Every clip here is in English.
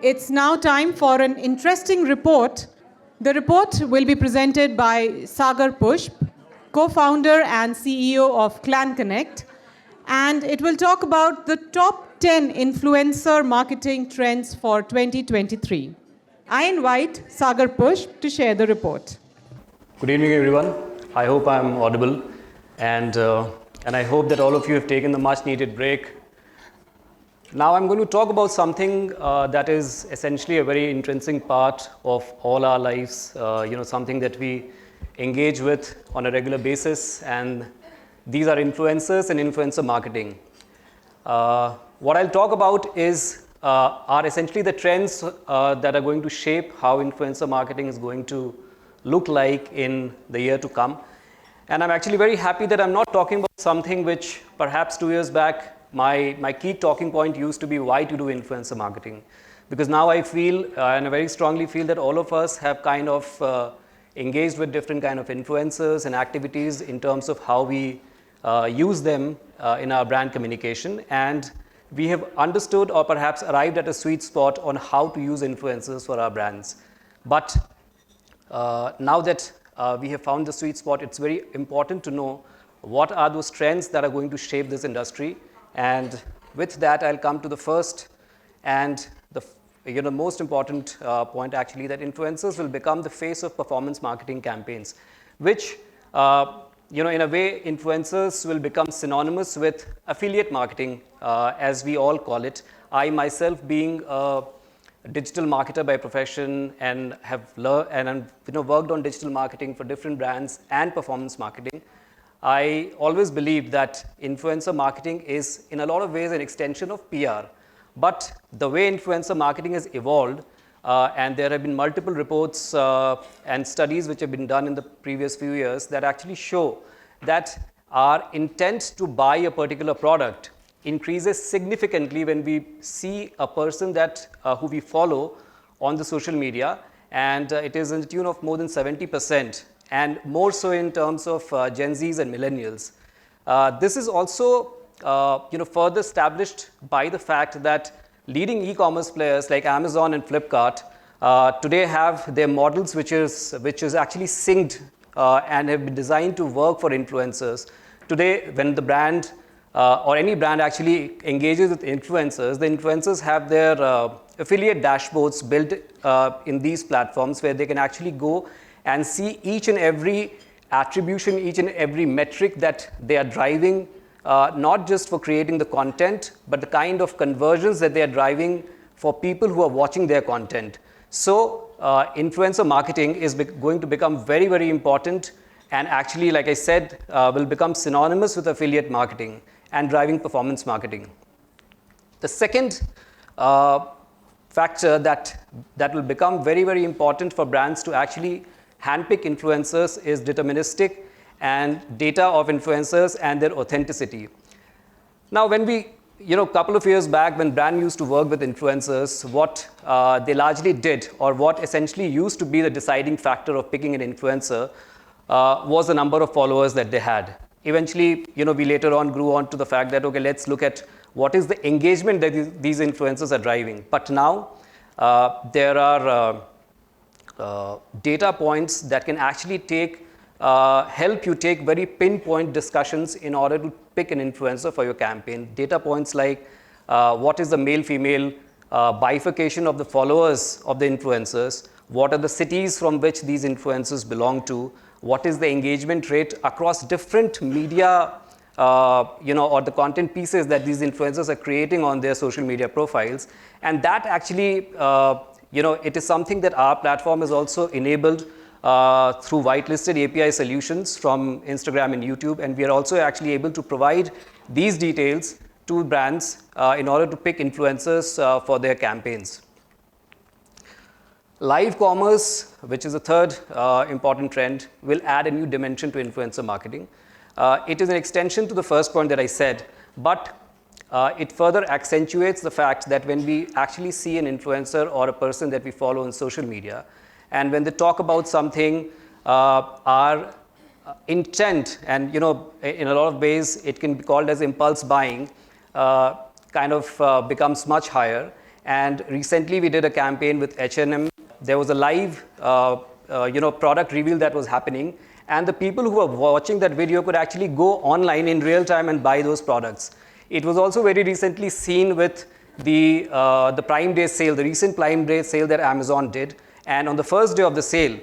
It's now time for an interesting report. The report will be presented by Sagar Pushp, co-founder and CEO of ClanConnect, and it will talk about the top 10 influencer marketing trends for 2023. I invite Sagar Pushp to share the report. Good evening, everyone. I hope I'm audible, and I hope that all of you have taken the much-needed break. Now I'm going to talk about something that is essentially a very intrinsic part of all our lives, something that we engage with on a regular basis, and these are influencers and influencer marketing. What I'll talk about are essentially the trends that are going to shape how influencer marketing is going to look like in the year to come. And I'm actually very happy that I'm not talking about something which perhaps 2 years back my key talking point used to be why to do influencer marketing. Because now I feel, and I very strongly feel, that all of us have kind of engaged with different kind of influencers and activities in terms of how we use them in our brand communication. And we have understood or perhaps arrived at a sweet spot on how to use influencers for our brands. But now that we have found the sweet spot, it's very important to know what are those trends that are going to shape this industry. And with that, I'll come to the first and the most important point, actually, that influencers will become the face of performance marketing campaigns, which, in a way, influencers will become synonymous with affiliate marketing, as we all call it. I myself, being a digital marketer by profession, and have learned and worked on digital marketing for different brands and performance marketing, I always believe that influencer marketing is in a lot of ways an extension of PR. But the way influencer marketing has evolved, and there have been multiple reports and studies which have been done in the previous few years that actually show that our intent to buy a particular product increases significantly when we see a person who we follow on the social media, and it is in the tune of more than 70%. And more so in terms of Gen Zs and millennials. This is also further established by the fact that leading e-commerce players like Amazon and Flipkart today have their models which is actually synced and have been designed to work for influencers. Today, when the brand or any brand actually engages with influencers, the influencers have their affiliate dashboards built in these platforms where they can actually go and see each and every attribution, each and every metric that they are driving, not just for creating the content, but the kind of conversions that they are driving for people who are watching their content. So influencer marketing is going to become very, very important, and actually, like I said, will become synonymous with affiliate marketing and driving performance marketing. The second factor that will become very, very important for brands to actually handpick influencers is deterministic and data of influencers and their authenticity. Now, when a couple of years back, when brand used to work with influencers, what they largely did, or what essentially used to be the deciding factor of picking an influencer, was the number of followers that they had. Eventually, we later on grew on to the fact that, okay, let's look at what is the engagement that these influencers are driving. But now, there are data points that can actually help you take very pinpoint discussions in order to pick an influencer for your campaign. Data points like what is the male-female bifurcation of the followers of the influencers, what are the cities from which these influencers belong to, what is the engagement rate across different media, or the content pieces that these influencers are creating on their social media profiles. And that actually it is something that our platform is also enabled through whitelisted API solutions from Instagram and YouTube. And we are also actually able to provide these details to brands in order to pick influencers for their campaigns. Live commerce, which is a third important trend, will add a new dimension to influencer marketing. It is an extension to the first point that I said, but it further accentuates the fact that when we actually see an influencer or a person that we follow on social media, and when they talk about something, our intent, and in a lot of ways it can be called as impulse buying, kind of becomes much higher. And recently we did a campaign with H&M. There was a live product reveal that was happening, and the people who were watching that video could actually go online in real time and buy those products. It was also very recently seen with the Prime Day sale, the recent Prime Day sale that Amazon did. And on the first day of the sale,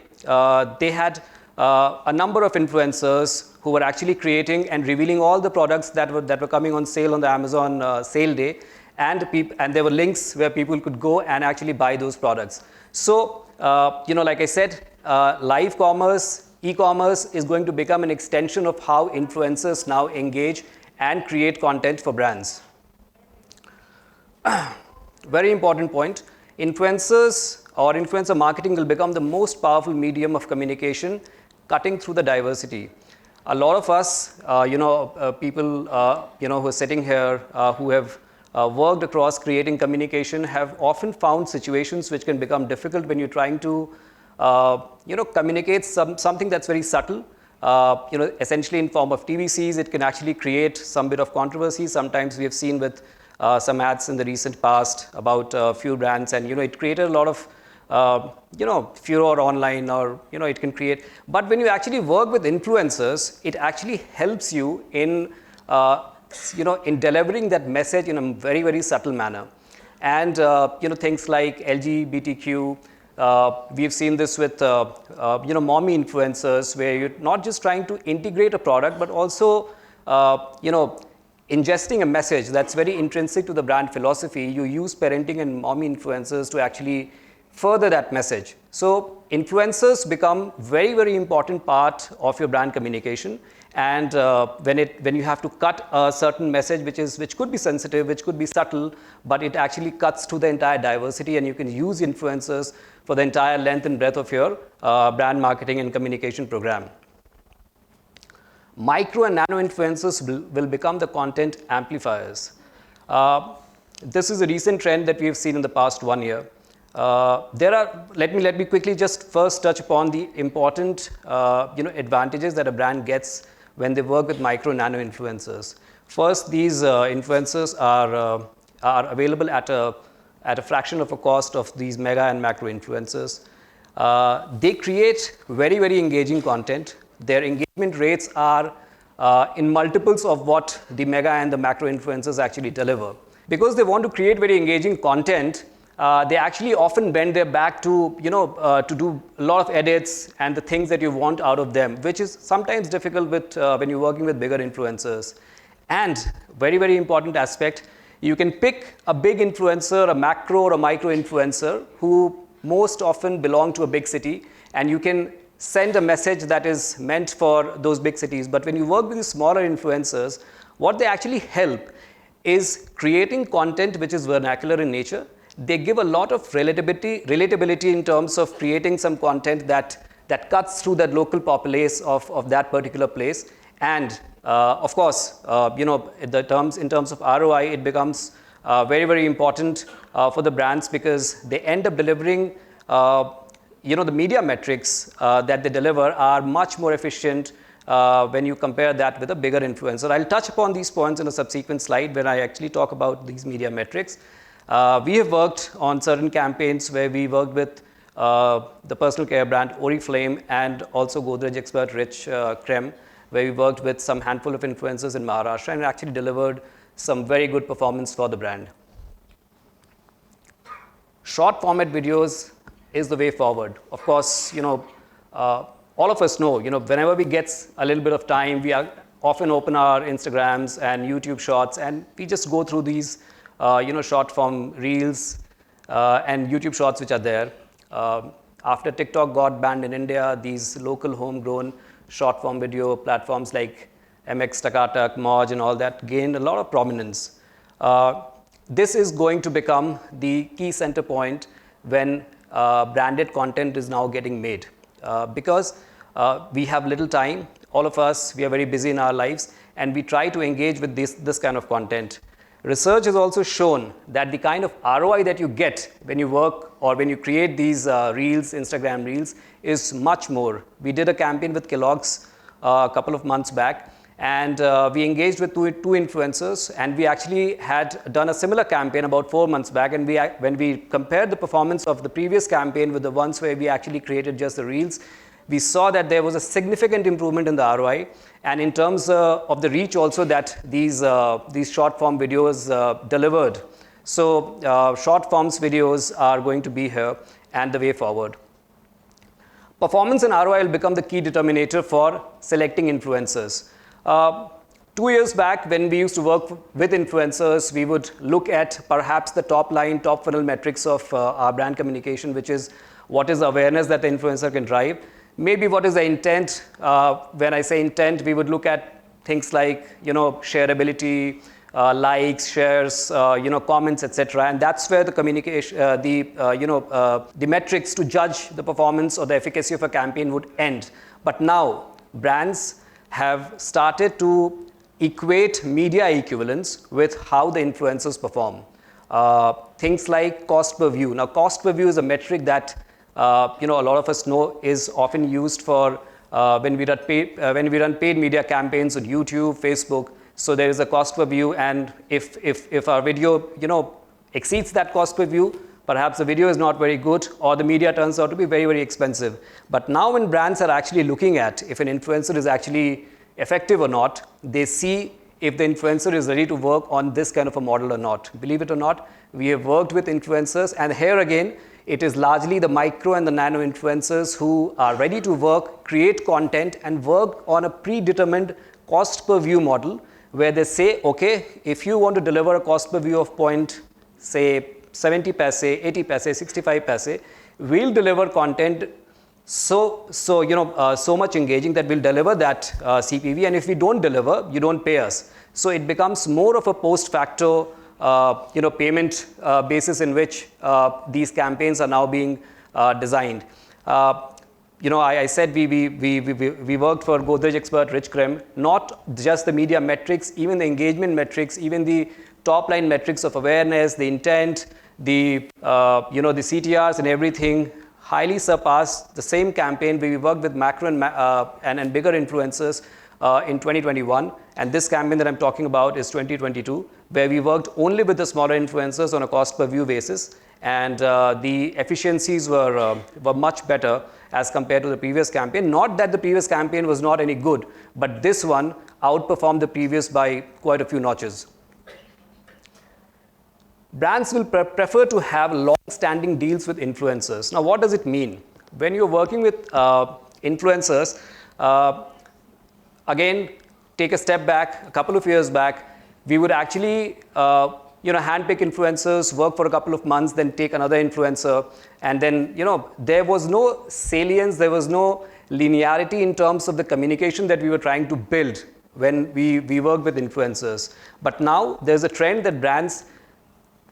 they had a number of influencers who were actually creating and revealing all the products that were coming on sale on the Amazon sale day. And there were links where people could go and actually buy those products. So, like I said, live commerce, e-commerce is going to become an extension of how influencers now engage and create content for brands. Very important point. Influencers or influencer marketing will become the most powerful medium of communication, cutting through the diversity. A lot of us, people, who are sitting here, who have worked across creating communication, have often found situations which can become difficult when you're trying to, communicate something that's very subtle. Essentially in form of TVCs, it can actually create some bit of controversy. Sometimes we have seen with some ads in the recent past about a few brands, and it created a lot of furor online, or it can create. But when you actually work with influencers, it actually helps you in in delivering that message in a very, very subtle manner. And things like LGBTQ. We've seen this with mommy influencers, where you're not just trying to integrate a product, but also ingesting a message that's very intrinsic to the brand philosophy. You use parenting and mommy influencers to actually further that message. So influencers become very, very important part of your brand communication. And when you have to cut a certain message, which could be sensitive, which could be subtle, but it actually cuts to the entire diversity, and you can use influencers for the entire length and breadth of your brand marketing and communication program. Micro and nano influencers will become the content amplifiers. This is a recent trend that we have seen in the past 1 year. Let me quickly just first touch upon the important advantages that a brand gets when they work with micro and nano influencers. First, these influencers are available at a fraction of a cost of these mega and macro influencers. They create very, very engaging content. Their engagement rates are in multiples of what the mega and the macro influencers actually deliver. Because they want to create very engaging content, they actually often bend their back to do a lot of edits and the things that you want out of them, which is sometimes difficult with when you're working with bigger influencers. And very, very important aspect, you can pick a big influencer, a macro or a micro influencer, who most often belong to a big city, and you can send a message that is meant for those big cities. But when you work with the smaller influencers, what they actually help is creating content which is vernacular in nature. They give a lot of relatability in terms of creating some content that cuts through that local populace of that particular place. And of course, in terms of ROI, it becomes very, very important for the brands, because they end up delivering the media metrics that they deliver are much more efficient when you compare that with a bigger influencer. I'll touch upon these points in a subsequent slide when I actually talk about these media metrics. We have worked on certain campaigns where we worked with the personal care brand Oriflame and also Godrej Expert Rich Creme, where we worked with some handful of influencers in Maharashtra and actually delivered some very good performance for the brand. Short format videos is the way forward. Of course, all of us know, whenever we get a little bit of time, we often open our Instagrams and YouTube shorts, and we just go through these, short form reels and YouTube shorts which are there. After TikTok got banned in India, these local homegrown short form video platforms like MX, Takatak, Moj, and all that gained a lot of prominence. This is going to become the key center point when branded content is now getting made, because we have little time. All of us, we are very busy in our lives, and we try to engage with this kind of content. Research has also shown that the kind of ROI that you get when you work or when you create these reels, Instagram reels, is much more. We did a campaign with Kellogg's a couple of months back, And we engaged with two influencers, and we actually had done a similar campaign about 4 months back. And when we compared the performance of the previous campaign with the ones where we actually created just the reels, we saw that there was a significant improvement in the ROI, and in terms of the reach also that these short form videos delivered. So short forms videos are going to be here and the way forward. Performance and ROI will become the key determinator for selecting influencers. 2 years back, when we used to work with influencers, we would look at perhaps the top line, top funnel metrics of our brand communication, which is what is the awareness that the influencer can drive. Maybe what is the intent. When I say intent, we would look at things like, shareability, likes, shares, comments, etc. And that's where the communication, the metrics to judge the performance or the efficacy of a campaign would end. But now brands have started to equate media equivalence with how the influencers perform. Things like cost per view. Now, cost per view is a metric that a lot of us know is often used for when we run paid media campaigns on YouTube, Facebook. So there is a cost per view, and if our video exceeds that cost per view, perhaps the video is not very good, or the media turns out to be very, very expensive. But now when brands are actually looking at if an influencer is actually effective or not, they see if the influencer is ready to work on this kind of a model or not. Believe it or not, we have worked with influencers, and here again, it is largely the micro and the nano influencers who are ready to work, create content, and work on a predetermined cost per view model, where they say, okay, if you want to deliver a cost per view of point, say 70 paise, 80 paise, 65 paise, we'll deliver content so much engaging that we'll deliver that CPV, and if we don't deliver, you don't pay us. So it becomes more of a post facto payment basis in which these campaigns are now being designed. I said we worked for Godrej expert Rich Krem, not just the media metrics, even the engagement metrics, even the top line metrics of awareness, the intent, the CTRs and everything highly surpassed the same campaign where we worked with macro and bigger influencers in 2021. And this campaign that I'm talking about is 2022, where we worked only with the smaller influencers on a cost per view basis. And the efficiencies were much better as compared to the previous campaign. Not that the previous campaign was not any good, but this one outperformed the previous by quite a few notches. Brands will prefer to have long-standing deals with influencers. Now, what does it mean? When you're working with influencers, again, take a step back. A couple of years back, we would actually handpick influencers, work for a couple of months, then take another influencer. And then, there was no salience, there was no linearity in terms of the communication that we were trying to build when we worked with influencers. But now there's a trend that brands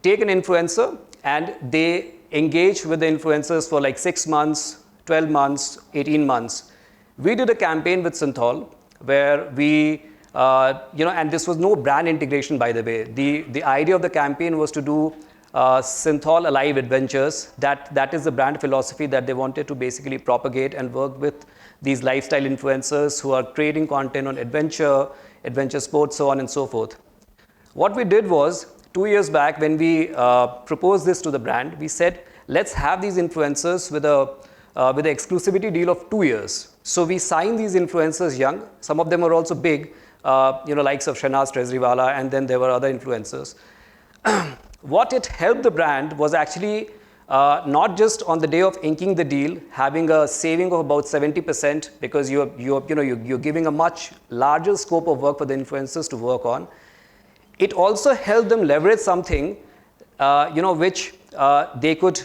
take an influencer and they engage with the influencers for like 6 months, 12 months, 18 months. We did a campaign with Synthol where we and this was no brand integration, by the way. The idea of the campaign was to do Synthol Alive Adventures. That is the brand philosophy that they wanted to basically propagate and work with these lifestyle influencers who are creating content on adventure sports, so on and so forth. What we did was, 2 years back when we proposed this to the brand, we said, let's have these influencers with an exclusivity deal of 2 years. So we signed these influencers young. Some of them are also big, likes of Shahnaz Trezriwala, and then there were other influencers. What it helped the brand was actually not just on the day of inking the deal, having a saving of about 70%, because you're giving a much larger scope of work for the influencers to work on. It also helped them leverage something, which they could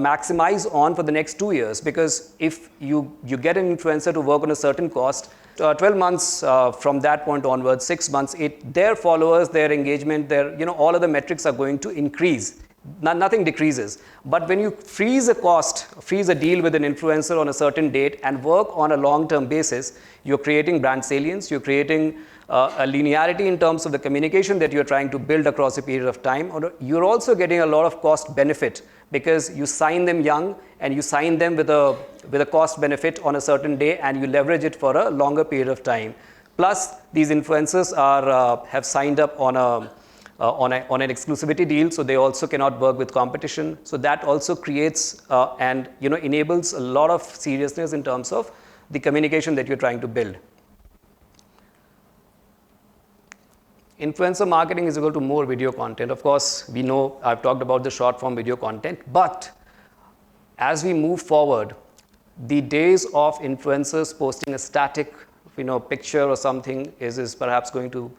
maximize on for the next 2 years. Because if you get an influencer to work on a certain cost, 12 months from that point onwards, 6 months, their followers, their engagement, all of the metrics are going to increase. Nothing decreases. But when you freeze a deal with an influencer on a certain date and work on a long-term basis, you're creating brand salience, you're creating a linearity in terms of the communication that you're trying to build across a period of time. Or you're also getting a lot of cost benefit because you sign them young and you sign them with a cost benefit on a certain day and you leverage it for a longer period of time. Plus, these influencers have signed up on an exclusivity deal, so they also cannot work with competition. So that also creates and enables a lot of seriousness in terms of the communication that you're trying to build. Influencer marketing is equal to more video content. Of course, we know I've talked about the short form video content, but as we move forward, the days of influencers posting a static picture or something is perhaps going to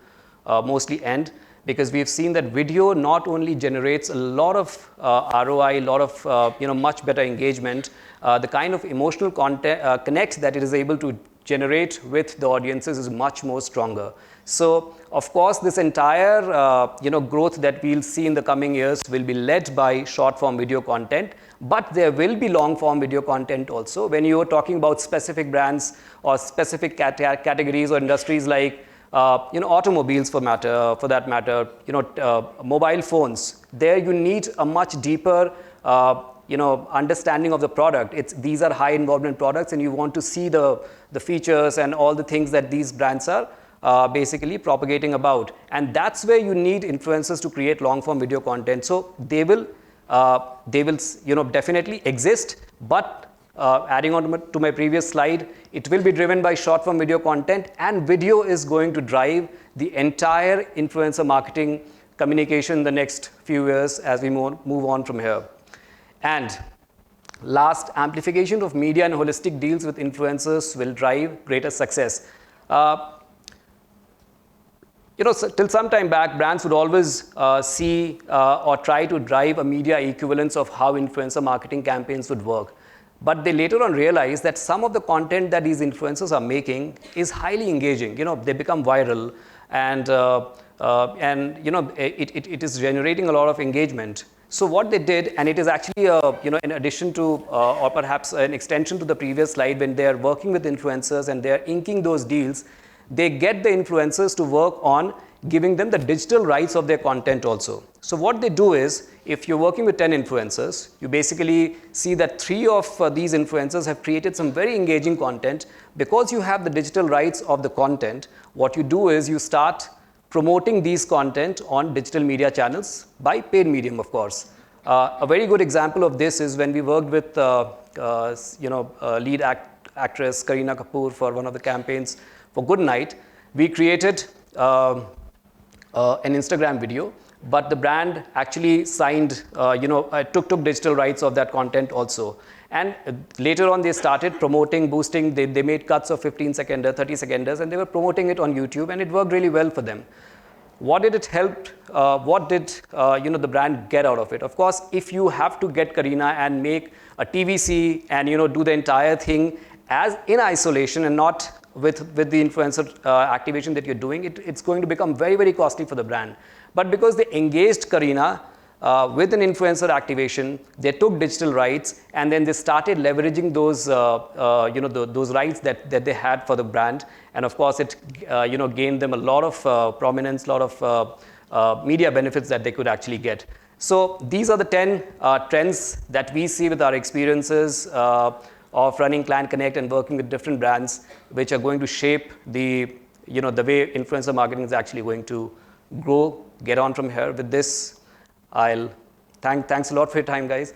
mostly end, because we've seen that video not only generates a lot of ROI, a lot of much better engagement, the kind of emotional content connect that it is able to generate with the audiences is much more stronger. So, of course, this entire growth that we'll see in the coming years will be led by short form video content, but there will be long form video content also. When you're talking about specific brands or specific categories or industries like automobiles for that matter, mobile phones, there you need a much deeper understanding of the product. These are high involvement products, and you want to see the features and all the things that these brands are basically propagating about. And that's where you need influencers to create long form video content. So they will definitely exist, but adding on to my previous slide, it will be driven by short form video content, and video is going to drive the entire influencer marketing communication in the next few years as we move on from here. And last, amplification of media and holistic deals with influencers will drive greater success. Till some time back, brands would always see or try to drive a media equivalence of how influencer marketing campaigns would work. But they later on realized that some of the content that these influencers are making is highly engaging. They become viral, and it is generating a lot of engagement. So what they did, and it is actually in addition to or perhaps an extension to the previous slide, when they are working with influencers and they are inking those deals, they get the influencers to work on giving them the digital rights of their content also. So what they do is, if you're working with 10 influencers, you basically see that 3 of these influencers have created some very engaging content. Because you have the digital rights of the content, what you do is you start promoting these content on digital media channels by paid medium, of course. A very good example of this is when we worked with lead actress Kareena Kapoor for one of the campaigns for Good Night. We created an Instagram video, but the brand actually signed, took digital rights of that content also. And later on, they started promoting, boosting. They made cuts of 15-seconder, 30-seconders, and they were promoting it on YouTube, and it worked really well for them. What did it help? What did the brand get out of it? Of course, if you have to get Kareena and make a TVC and do the entire thing as in isolation and not with the influencer activation that you're doing, it's going to become very, very costly for the brand. But because they engaged Kareena with an influencer activation, they took digital rights, and then they started leveraging those those rights that they had for the brand. And of course, it gained them a lot of prominence, a lot of media benefits that they could actually get. So these are the 10 trends that we see with our experiences of running ClanConnect and working with different brands, which are going to shape the way influencer marketing is actually going to grow, get on from here. With this, I'll thanks a lot for your time, guys.